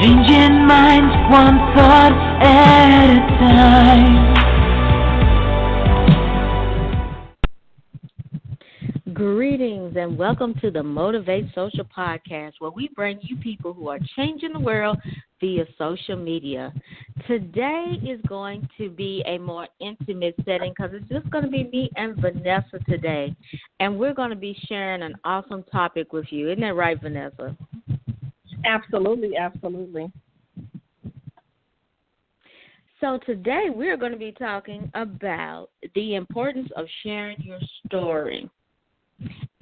Changing minds one thought at a time. Greetings and welcome to the Motivate Social Podcast, where we bring you people who are changing the world via social media. Today is going to be a more intimate setting because it's just going to be me and Vanessa today, and we're going to be sharing an awesome topic with you. Isn't that right, Vanessa? Absolutely, absolutely. So today we're going to be talking about the importance of sharing your story.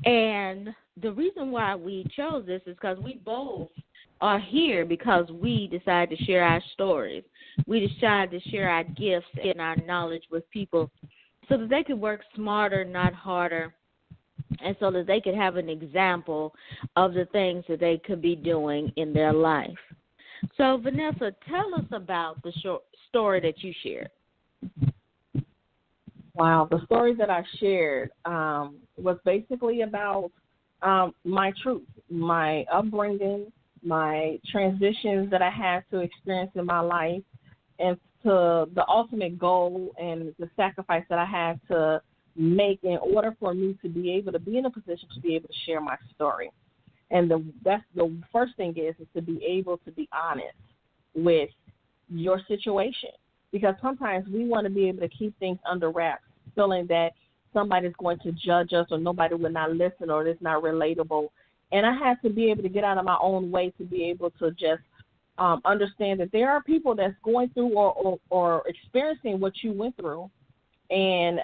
And the reason why we chose this is because we both are here because we decided to share our stories. We decided to share our gifts and our knowledge with people so that they could work smarter, not harder, and so that they could have an example of the things that they could be doing in their life. So, Vanessa, tell us about the short story that you shared. Wow, the story that I shared was basically about my truth, my upbringing, my transitions that I had to experience in my life, and to the ultimate goal and the sacrifice that I had to make in order for me to be able to be in a position to be able to share my story. And that's the first thing is to be able to be honest with your situation, because sometimes we want to be able to keep things under wraps, feeling that somebody's going to judge us or nobody will not listen or it's not relatable. And I had to be able to get out of my own way to be able to just understand that there are people that's going through or experiencing what you went through, and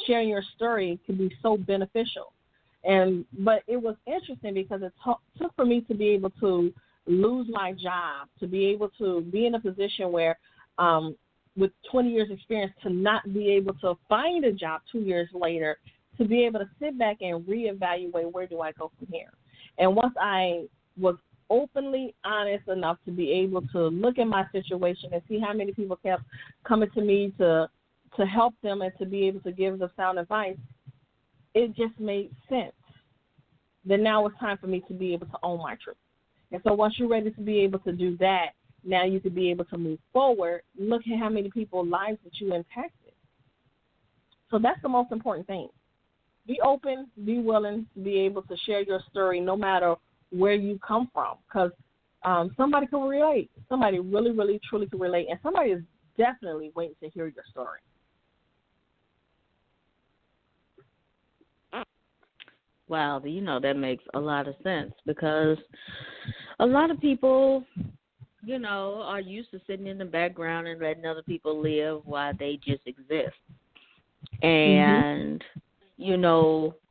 sharing your story can be so beneficial. But it was interesting because it took for me to be able to lose my job, to be able to be in a position where with 20 years experience to not be able to find a job 2 years later, to be able to sit back and reevaluate where do I go from here. And once I was openly honest enough to be able to look at my situation and see how many people kept coming to me to help them and to be able to give them sound advice, it just made sense. Then now it's time for me to be able to own my truth. And so once you're ready to be able to do that, now you can be able to move forward. Look at how many people's lives that you impacted. So that's the most important thing. Be open, be willing to be able to share your story no matter where you come from, because somebody can relate. Somebody really, really, truly can relate, and somebody is definitely waiting to hear your story. Wow, that makes a lot of sense because a lot of people, are used to sitting in the background and letting other people live while they just exist. And,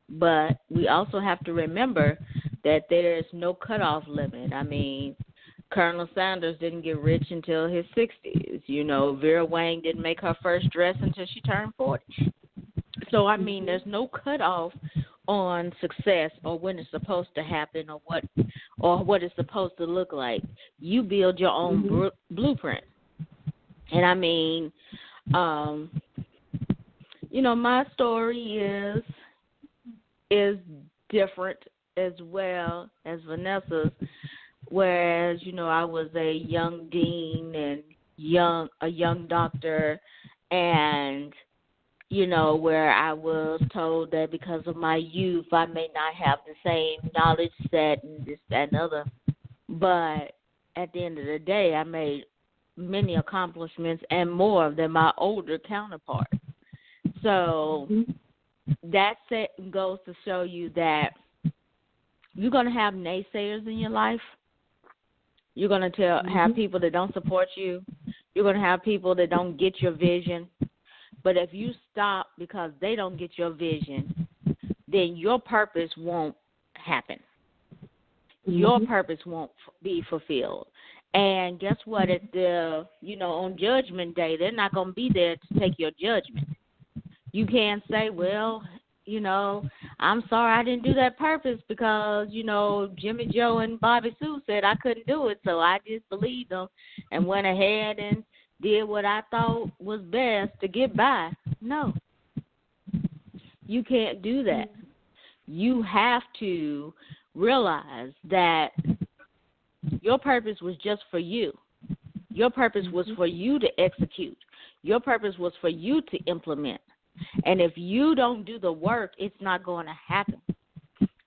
but we also have to remember that there's no cutoff limit. I mean, Colonel Sanders didn't get rich until his 60s. Vera Wang didn't make her first dress until she turned 40. So, I mean, there's no cutoff on success or when it's supposed to happen or what it's supposed to look like. You build your own blueprint. And I mean, my story is different as well as Vanessa's, whereas, I was a young dean and a young doctor, and where I was told that because of my youth, I may not have the same knowledge set and this, that, and other. But at the end of the day, I made many accomplishments and more than my older counterparts. So that goes to show you that you're going to have naysayers in your life. You're going to have people that don't support you. You're going to have people that don't get your vision. But if you stop because they don't get your vision, then your purpose won't happen. Your purpose won't be fulfilled. And guess what? At on Judgment Day, they're not going to be there to take your judgment. You can't say, well, I'm sorry I didn't do that purpose because, Jimmy Joe and Bobby Sue said I couldn't do it, so I just believed them and went ahead and did what I thought was best to get by. No. You can't do that. You have to realize that Your purpose was just for you. Your purpose was for you to execute. Your purpose was for you to implement. And if you don't do the work, it's not going to happen.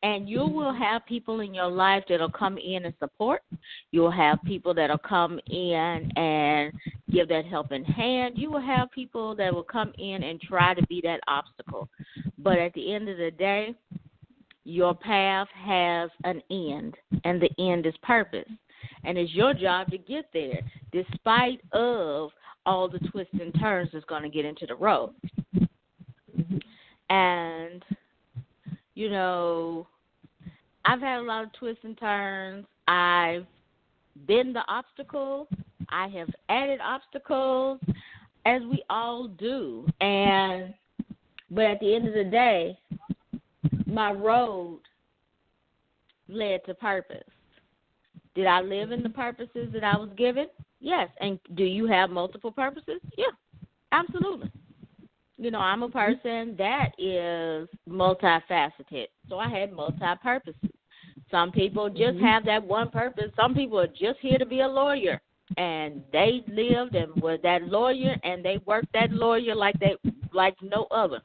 And you will have people in your life that will come in and support. You'll have people that will come in and give that helping hand. You will have people that will come in and try to be that obstacle. But at the end of the day, your path has an end, and the end is purpose. And it's your job to get there, despite of all the twists and turns that's going to get into the road. And, you know, I've had a lot of twists and turns. I've been the obstacle. I have added obstacles, as we all do. But at the end of the day, my road led to purpose. Did I live in the purposes that I was given? Yes. And do you have multiple purposes? Yeah, absolutely. You know, I'm a person that is multifaceted, so I had multi-purposes. Some people just have that one purpose. Some people are just here to be a lawyer, and they lived and were that lawyer, and they worked that lawyer like no other.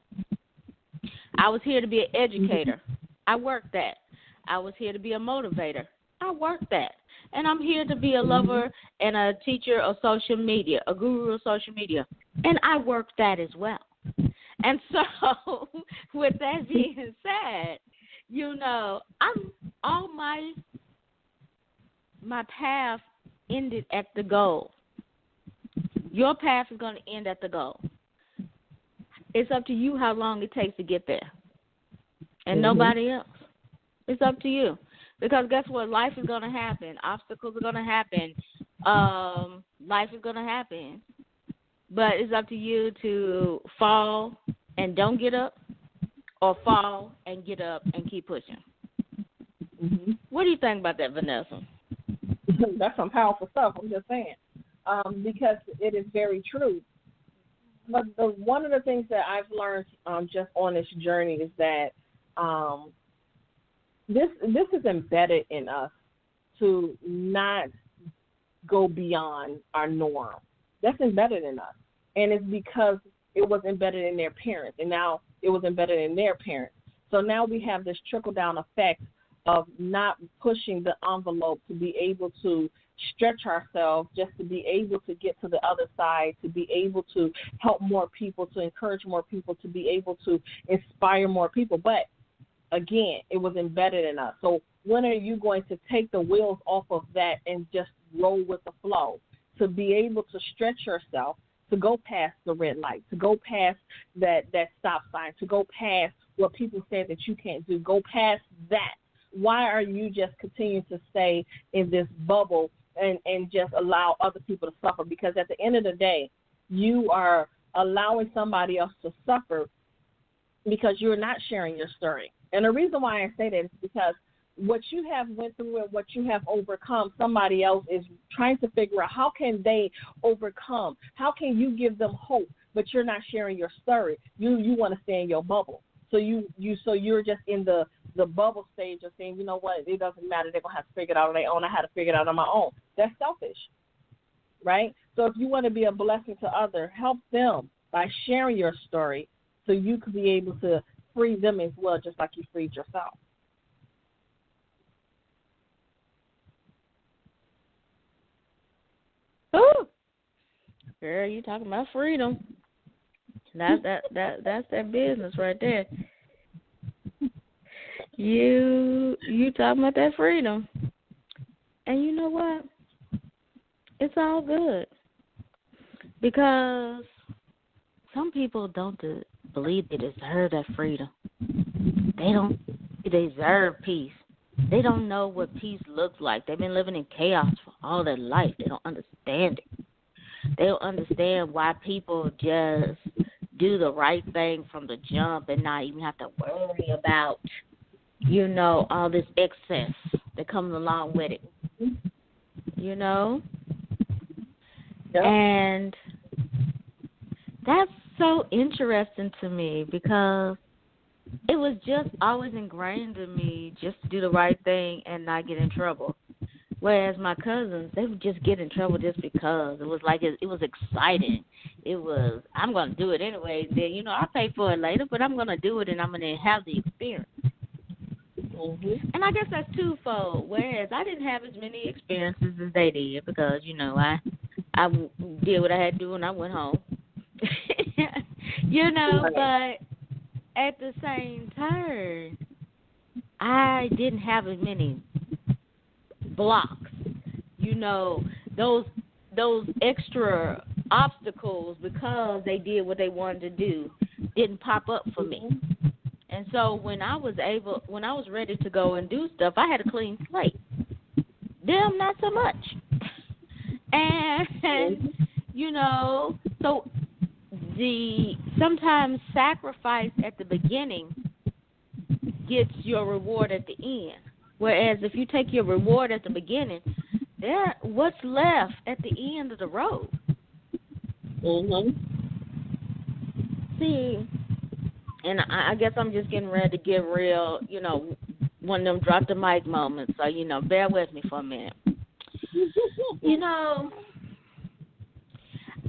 I was here to be an educator. I worked that. I was here to be a motivator. I worked that. And I'm here to be a lover and a teacher of social media, a guru of social media. And I worked that as well. And so, with that being said, you know, all my path ended at the goal. Your path is going to end at the goal. It's up to you how long it takes to get there, and nobody else. It's up to you, because guess what? Life is going to happen. Obstacles are going to happen. Life is going to happen. But it's up to you to fall and don't get up, or fall and get up and keep pushing. What do you think about that, Vanessa? That's some powerful stuff, I'm just saying, because it is very true. But one of the things that I've learned just on this journey is that this is embedded in us to not go beyond our norm. That's embedded in us. And it's because it was embedded in their parents, and now it was embedded in their parents. So now we have this trickle-down effect of not pushing the envelope to be able to stretch ourselves, just to be able to get to the other side, to be able to help more people, to encourage more people, to be able to inspire more people. But, again, it was embedded in us. So when are you going to take the wheels off of that and just roll with the flow, to be able to stretch yourself, to go past the red light, to go past that stop sign, to go past what people say that you can't do, go past that? Why are you just continuing to stay in this bubble and just allow other people to suffer? Because at the end of the day, you are allowing somebody else to suffer because you're not sharing your story. And the reason why I say that is because what you have went through and what you have overcome, somebody else is trying to figure out how can they overcome. How can you give them hope, but you're not sharing your story? You want to stay in your bubble. So you're just in the bubble stage of saying, you know what, it doesn't matter. They're going to have to figure it out on their own. I had to figure it out on my own. That's selfish, right? So if you want to be a blessing to others, help them by sharing your story so you could be able to free them as well, just like you freed yourself. Ooh, girl, you talking about freedom? That's that business right there. You talking about that freedom, and you know what? It's all good, because some people don't believe they deserve that freedom. They don't deserve peace. They don't know what peace looks like. They've been living in chaos for all their life. They don't understand it. They don't understand why people just do the right thing from the jump and not even have to worry about, you know, all this excess that comes along with it. You know? Yep. And that's so interesting to me, because it was just always ingrained in me just to do the right thing and not get in trouble. Whereas my cousins, they would just get in trouble just because. It was like it was exciting. It was, I'm going to do it anyway. Then, you know, I'll pay for it later, but I'm going to do it and I'm going to have the experience. Mm-hmm. And I guess that's twofold. Whereas I didn't have as many experiences as they did because, you know, I did what I had to do and I went home. You know, but at the same time, I didn't have as many blocks. You know, those extra obstacles because they did what they wanted to do didn't pop up for me. And so when I was ready to go and do stuff, I had a clean slate. Them, not so much. And you know, so sometimes sacrifice at the beginning gets your reward at the end. Whereas if you take your reward at the beginning, what's left at the end of the road? Mm-hmm. See, and I guess I'm just getting ready to get real, you know, one of them drop the mic moments. So, you know, bear with me for a minute. You know,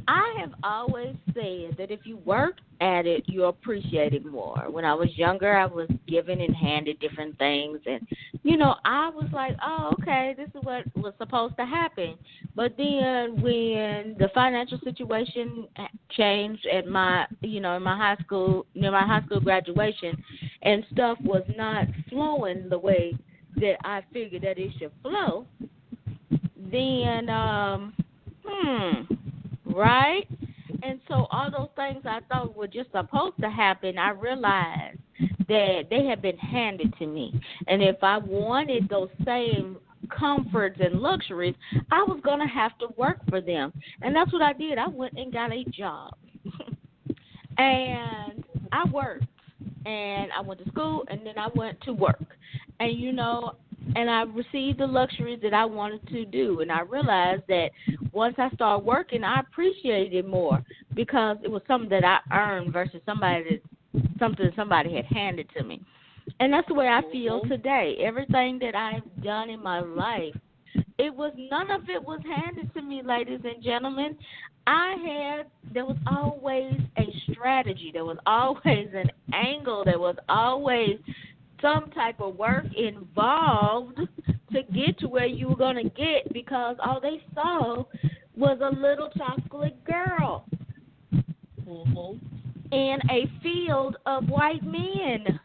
I have always said that if you work at it, you appreciate it more. When I was younger, I was given and handed different things. And, you know, I was like, oh, okay, this is what was supposed to happen. But then when the financial situation changed at my, you know, in my high school, near my high school graduation, and stuff was not flowing the way that I figured that it should flow, then, right? And so all those things I thought were just supposed to happen, I realized that they had been handed to me. And if I wanted those same comforts and luxuries, I was going to have to work for them. And that's what I did. I went and got a job. And I worked. And I went to school, and then I went to work. And, you know, and I received the luxuries that I wanted to do. And I realized that once I started working, I appreciated it more because it was something that I earned versus something somebody had handed to me. And that's the way I feel today. Everything that I've done in my life, none of it was handed to me, ladies and gentlemen. There was always a strategy. There was always an angle. There was always some type of work involved to get to where you were going to get because all they saw was a little chocolate girl in a field of white men.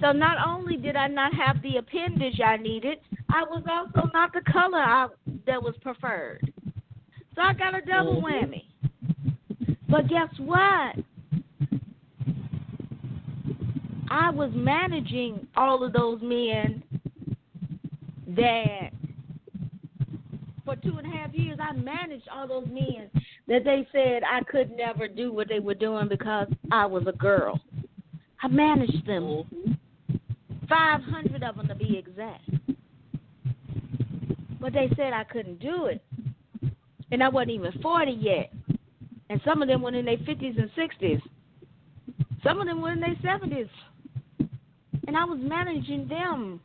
So not only did I not have the appendage I needed, I was also not the color that was preferred. So I got a double whammy. But guess what? I was managing all of those men that for 2.5 years I managed all those men that they said I could never do what they were doing because I was a girl. I managed them. 500 of them to be exact. But they said I couldn't do it. And I wasn't even 40 yet. And some of them were in their 50s and 60s. Some of them were in their 70s. And I was managing them.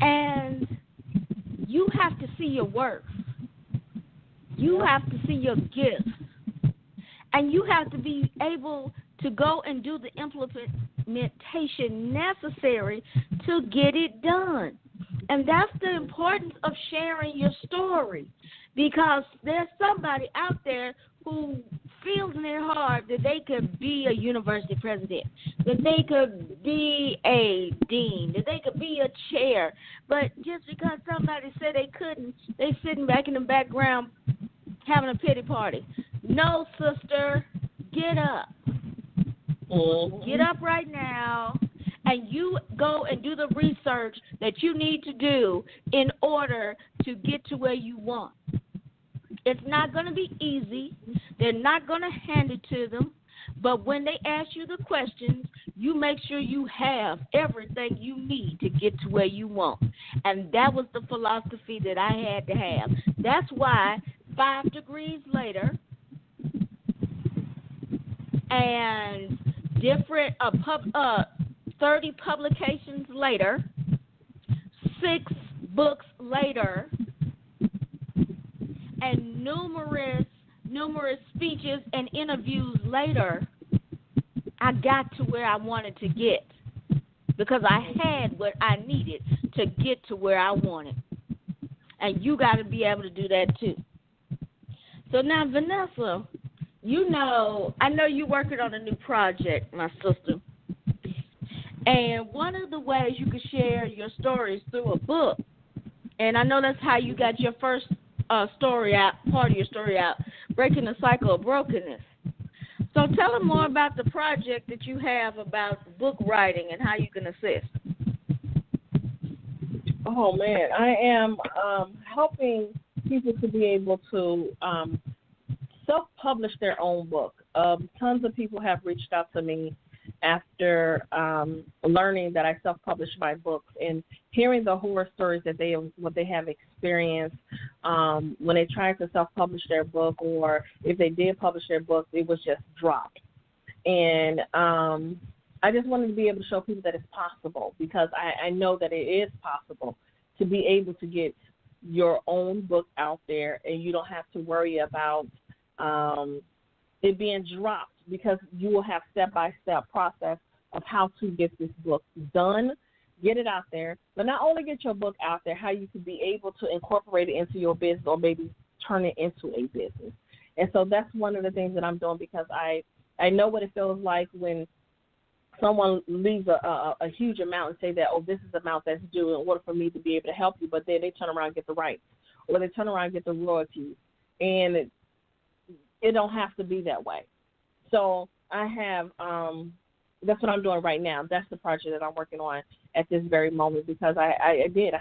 And you have to see your worth. You have to see your gifts. And you have to be able to go and do the implementation necessary to get it done. And that's the importance of sharing your story, because there's somebody out there who feels in their heart that they could be a university president, that they could be a dean, that they could be a chair. But just because somebody said they couldn't, they sitting back in the background having a pity party. No, sister, get up. Get up right now, and you go and do the research that you need to do in order to get to where you want. It's not going to be easy. They're not going to hand it to them. But when they ask you the questions, you make sure you have everything you need to get to where you want. And that was the philosophy that I had to have. That's why 5 degrees later and 30 publications later, 6 books later and numerous speeches and interviews later, I got to where I wanted to get because I had what I needed to get to where I wanted. And you got to be able to do that too. So now, Vanessa, I know you're working on a new project, my sister. And one of the ways you can share your stories through a book, and I know that's how you got your first story out, part of your story out, Breaking the Cycle of Brokenness. So tell them more about the project that you have about book writing and how you can assist. Oh, man, I am helping people to be able to self-publish their own book. Tons of people have reached out to me after learning that I self-published my books and hearing the horror stories that what they have experienced when they tried to self-publish their book, or if they did publish their book, it was just dropped. And I just wanted to be able to show people that it's possible, because I know that it is possible to be able to get your own book out there, and you don't have to worry about it being dropped, because you will have step-by-step process of how to get this book done, get it out there, but not only get your book out there, how you could be able to incorporate it into your business or maybe turn it into a business. And so that's one of the things that I'm doing, because I know what it feels like when someone leaves a huge amount and say that, oh, this is the amount that's due in order for me to be able to help you, but then they turn around and get the rights, or they turn around and get the royalties. And it don't have to be that way. So I have that's what I'm doing right now. That's the project that I'm working on at this very moment, because I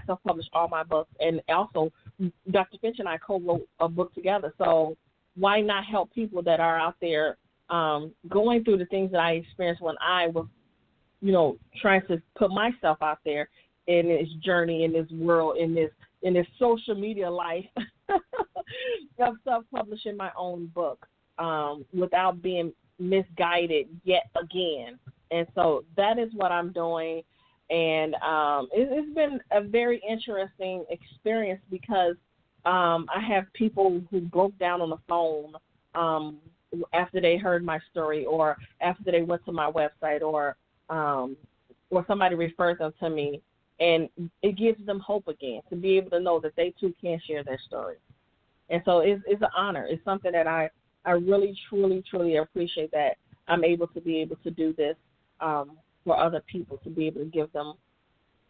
self-published all my books, and also Dr. Finch and I co-wrote a book together. So why not help people that are out there going through the things that I experienced when I was, trying to put myself out there in this journey, in this world, in this social media life of self-publishing my own book without being misguided yet again. And so that is what I'm doing. And it's been a very interesting experience, because I have people who broke down on the phone after they heard my story, or after they went to my website, or somebody referred them to me, and it gives them hope again to be able to know that they too can share their story. And so it's an honor. It's something that I really, truly, truly appreciate, that I'm able to be able to do this for other people, to be able to give them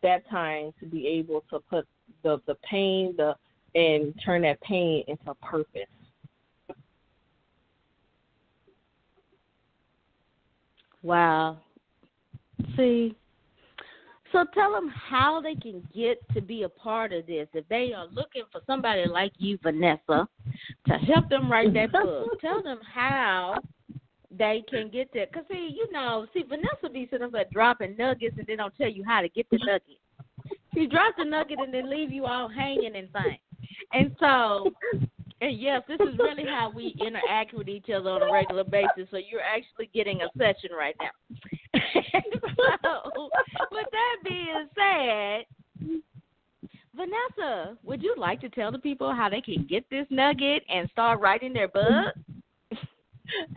that time to be able to put the pain and turn that pain into purpose. Wow. See, so tell them how they can get to be a part of this. If they are looking for somebody like you, Vanessa, to help them write that book, tell them how they can get there. Because, Vanessa be sitting up there dropping nuggets, and they don't tell you how to get the nugget. She drops the nugget and then leave you all hanging and things. And so, and yes, this is really how we interact with each other on a regular basis. So you're actually getting a session right now. So, with that being said, Vanessa, would you like to tell the people how they can get this nugget and start writing their book?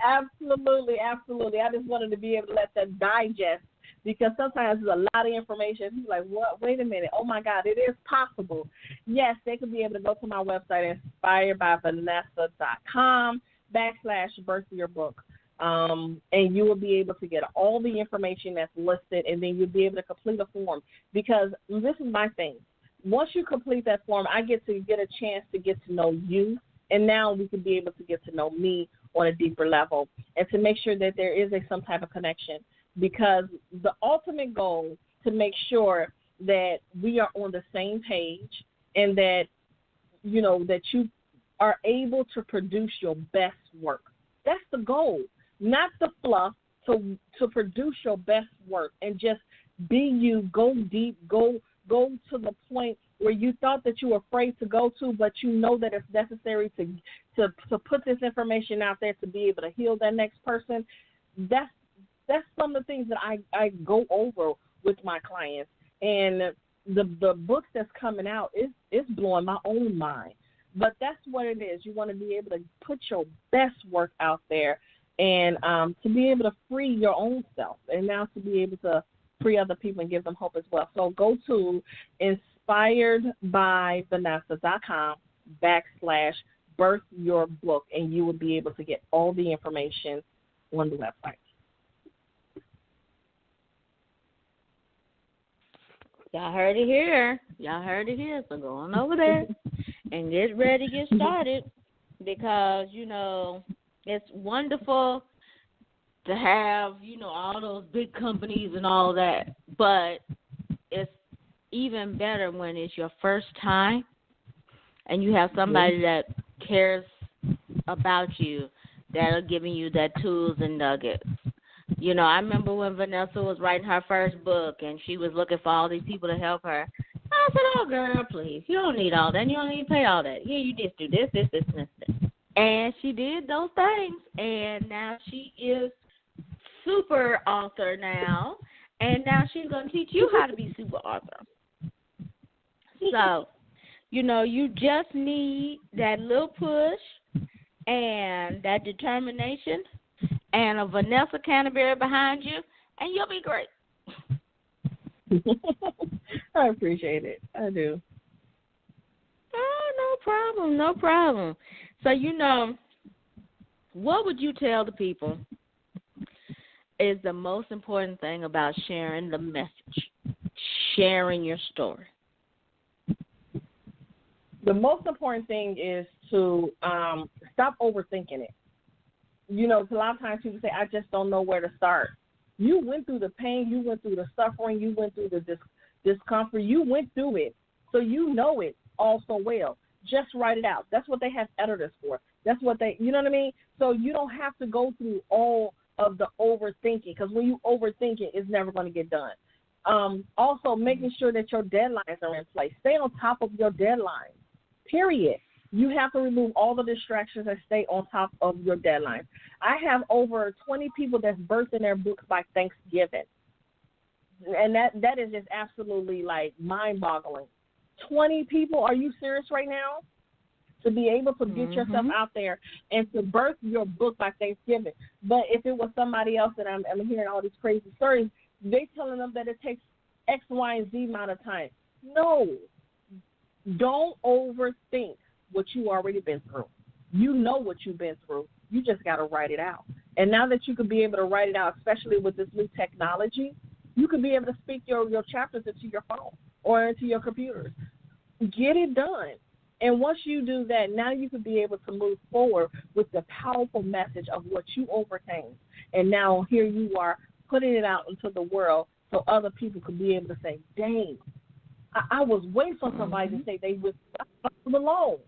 Absolutely, absolutely. I just wanted to be able to let them digest, because sometimes there's a lot of information. People are like, what? Wait a minute. Oh, my God, it is possible. Yes, they could be able to go to my website, inspiredbyvanessa.com/birthyourbook. And you will be able to get all the information that's listed, and then you'll be able to complete a form, because this is my thing. Once you complete that form, I get a chance to get to know you, and now we can be able to get to know me on a deeper level, and to make sure that there is some type of connection, because the ultimate goal to make sure that we are on the same page, and that, that you are able to produce your best work. That's the goal. Not the fluff, to produce your best work and just be you, go deep, go to the point where you thought that you were afraid to go to, but you know that it's necessary to put this information out there to be able to heal that next person. That's some of the things that I go over with my clients. And the books that's coming out is blowing my own mind. But that's what it is. You want to be able to put your best work out there, and to be able to free your own self, and now to be able to free other people and give them hope as well. So go to inspiredbyvanessas.com/birth your book, and you will be able to get all the information on the website. Y'all heard it here. Y'all heard it here. So go on over there and get ready to get started, because, you know, it's wonderful to have, you know, all those big companies and all that, but it's even better when it's your first time and you have somebody that cares about you, that are giving you that tools and nuggets. You know, I remember when Vanessa was writing her first book and she was looking for all these people to help her. I said, oh, girl, please, you don't need all that. You don't need to pay all that. Yeah, you just do this, this, this, and this. And she did those things, and now she is super author now, and now she's going to teach you how to be super author. So, you know, you just need that little push and that determination and a Vanessa Canteberry behind you, and you'll be great. I appreciate it. I do. Oh, no problem, no problem. So, you know, what would you tell the people is the most important thing about sharing the message, sharing your story? The most important thing is to stop overthinking it. You know, a lot of times people say, I just don't know where to start. You went through the pain, you went through the suffering, you went through the discomfort, you went through it, so you know it all so well. Just write it out. That's what they have editors for. That's what they, you know what I mean? So you don't have to go through all of the overthinking, because when you overthink it, it's never going to get done. Also, making sure that your deadlines are in place. Stay on top of your deadlines, period. You have to remove all the distractions and stay on top of your deadlines. I have over 20 people that's birthing their books by Thanksgiving. And that is just absolutely, like, mind-boggling. 20 people? Are you serious right now? To be able to get yourself out there and to birth your book by Thanksgiving. But if it was somebody else, and I'm hearing all these crazy stories, they telling them that it takes X, Y, and Z amount of time. No. Don't overthink what you already been through. You know what you've been through. You just got to write it out. And now that you can be able to write it out, especially with this new technology, you can be able to speak your chapters into your phone or into your computers. Get it done. And once you do that, now you can be able to move forward with the powerful message of what you overcame. And now here you are putting it out into the world so other people can be able to say, dang, I was waiting for somebody to say they was alone.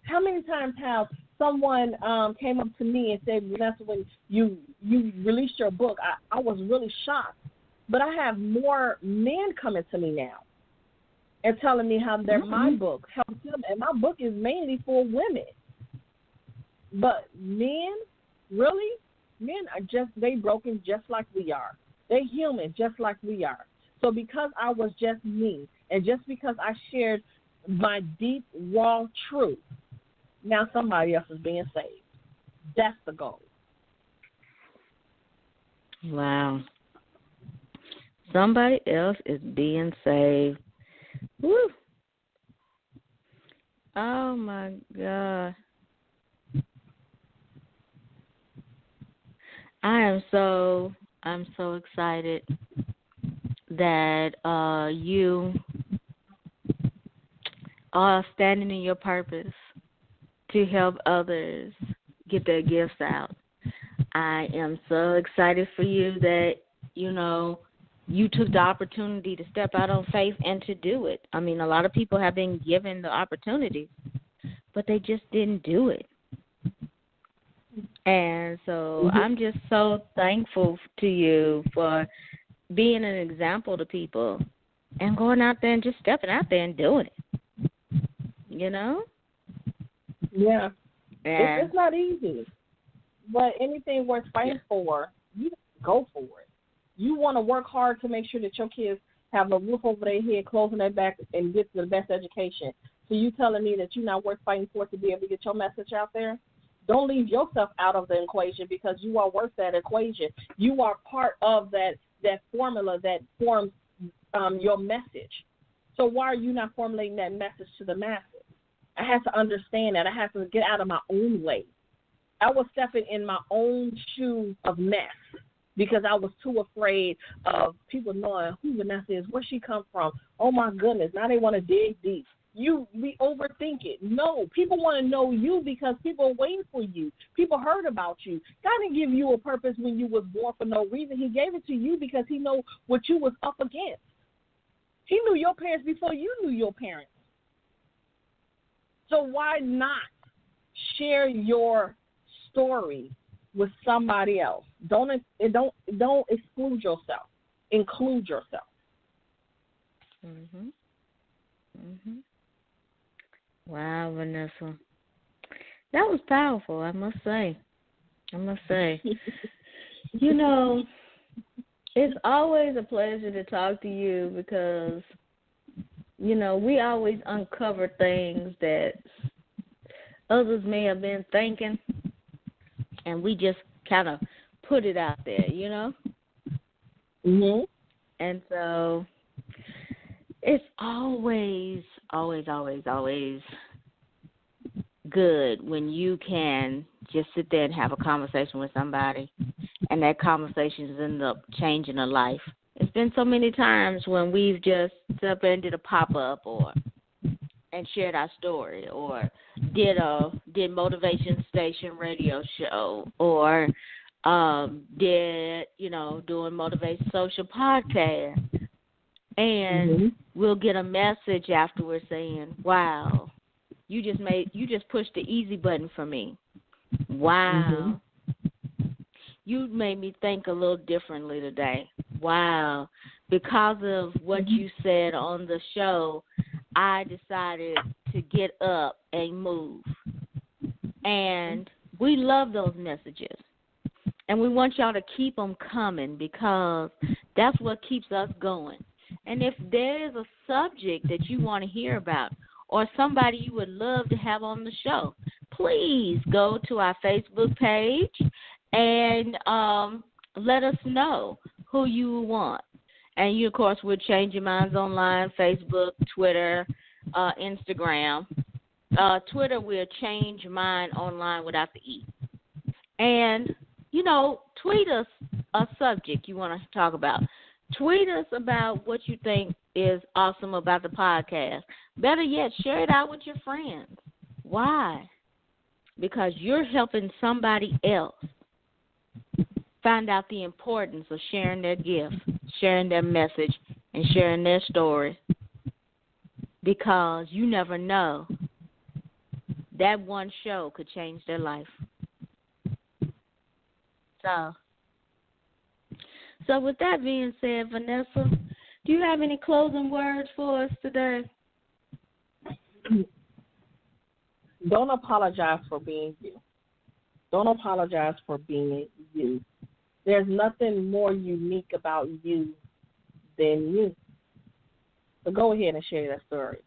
How many times have someone came up to me and said, Vanessa, when you released your book, I was really shocked. But I have more men coming to me now and telling me how my book helps them. And my book is mainly for women. But men, really? Men are they broken just like we are. They're human just like we are. So because I was just me, and just because I shared my deep, raw truth, now somebody else is being saved. That's the goal. Wow. Somebody else is being saved. Woo. Oh, my God. I'm so excited that you are standing in your purpose to help others get their gifts out. I am so excited for you that, you know, you took the opportunity to step out on faith and to do it. I mean, a lot of people have been given the opportunity, but they just didn't do it. And so I'm just so thankful to you for being an example to people and going out there and just stepping out there and doing it. You know? Yeah. It's not easy. But anything worth fighting for, you go for it. You want to work hard to make sure that your kids have a roof over their head, clothes on their back, and get the best education. So you telling me that you're not worth fighting for to be able to get your message out there? Don't leave yourself out of the equation, because you are worth that equation. You are part of that formula that forms your message. So why are you not formulating that message to the masses? I have to understand that. I have to get out of my own way. I was stepping in my own shoes of mess because I was too afraid of people knowing who Vanessa is, where she come from. Oh, my goodness, now they want to dig deep. We overthink it. No, people want to know you because people are waiting for you. People heard about you. God didn't give you a purpose when you was born for no reason. He gave it to you because he know what you was up against. He knew your parents before you knew your parents. So why not share your story with somebody else? Don't exclude yourself. Include yourself. Mhm. Mhm. Wow, Vanessa, that was powerful. I must say. You know, it's always a pleasure to talk to you because, you know, we always uncover things that others may have been thinking, and we just kind of put it out there, you know? Mhm. And so it's always good when you can just sit there and have a conversation with somebody, and that conversation has ended up changing a life. It's been so many times when we've just set up and did a pop-up and shared our story, or did motivation station radio show, or doing motivation social podcast, and we'll get a message afterwards saying, "Wow, you just pushed the easy button for me. Wow, you made me think a little differently today. Wow, because of what you said on the show, I decided to get up and move." And we love those messages. And we want y'all to keep them coming because that's what keeps us going. And if there is a subject that you want to hear about or somebody you would love to have on the show, please go to our Facebook page and let us know who you want. And you, of course, will change your minds online, Facebook, Twitter, Instagram. Twitter will change mine online without the E. And, you know, tweet us a subject you want to talk about. Tweet us about what you think is awesome about the podcast. Better yet, share it out with your friends. Why? Because you're helping somebody else find out the importance of sharing their gift, sharing their message, and sharing their story. Because you never know, that one show could change their life. So with that being said, Vanessa, do you have any closing words for us today? Don't apologize for being you. Don't apologize for being you. There's nothing more unique about you than you. So go ahead and share that story.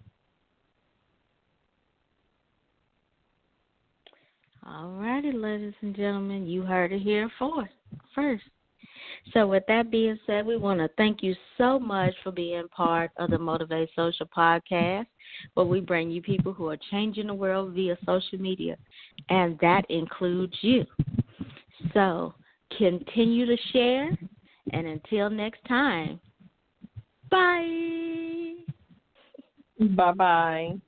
All righty, ladies and gentlemen, you heard it here first. So with that being said, we want to thank you so much for being part of the Motivate Social podcast, where we bring you people who are changing the world via social media, and that includes you. So continue to share, and until next time, bye. Bye-bye.